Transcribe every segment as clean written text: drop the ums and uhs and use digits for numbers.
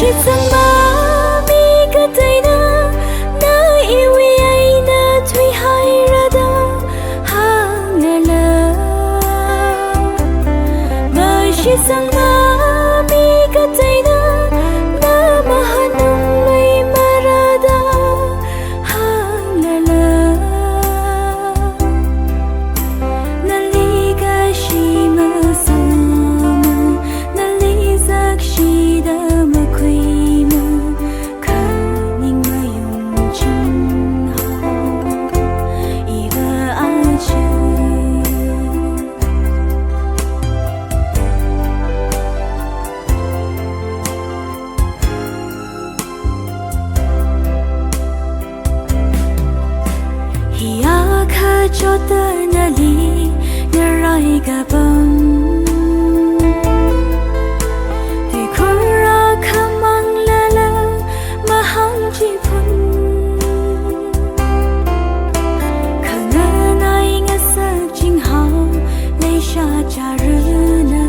是怎么每个对的那一位爱的推海热的行了我是怎么每个对的那么很浓泪马热的行了那里个是么什么那里在是的cho tới nơi đi nơi rai cả bóng thì khối ra khăm mang lơ lơ mà hăng chỉ phun khả ngờ này ngã sợ chính hào lấy xa trả rư nơ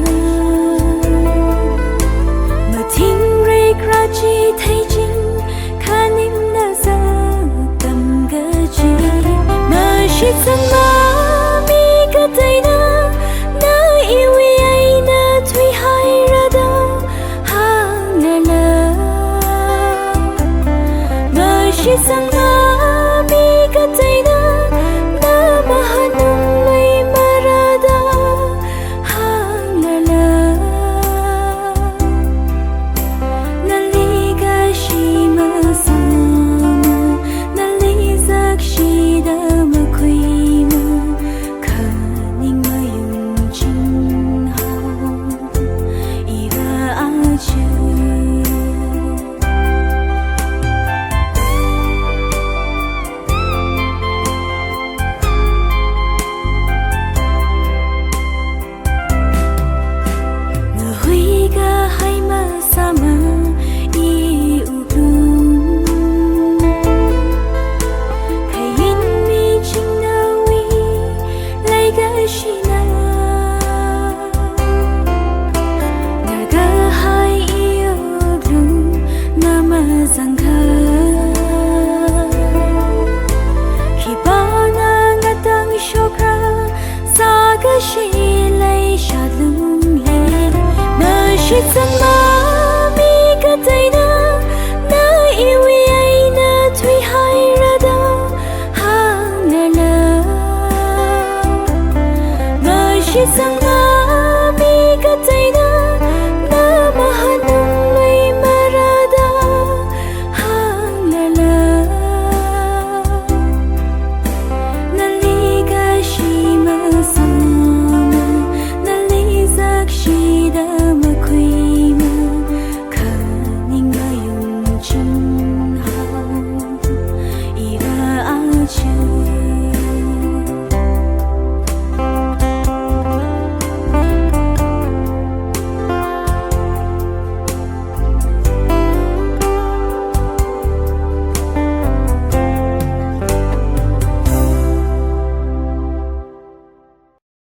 mà thiên rê ra chi thấy chính khả nín nơ giờ cầm gơ chi mà是怎么每个对的那一位爱的推海热的行了我是怎么每个对的那么很浓泪马热的行了那里个是么什么那里在是的是怎么每个对的那一位爱的推海热的行了我是怎么每个对的那么很浓泪马热的行了那里个是么什么那里在是的情好，一个爱情。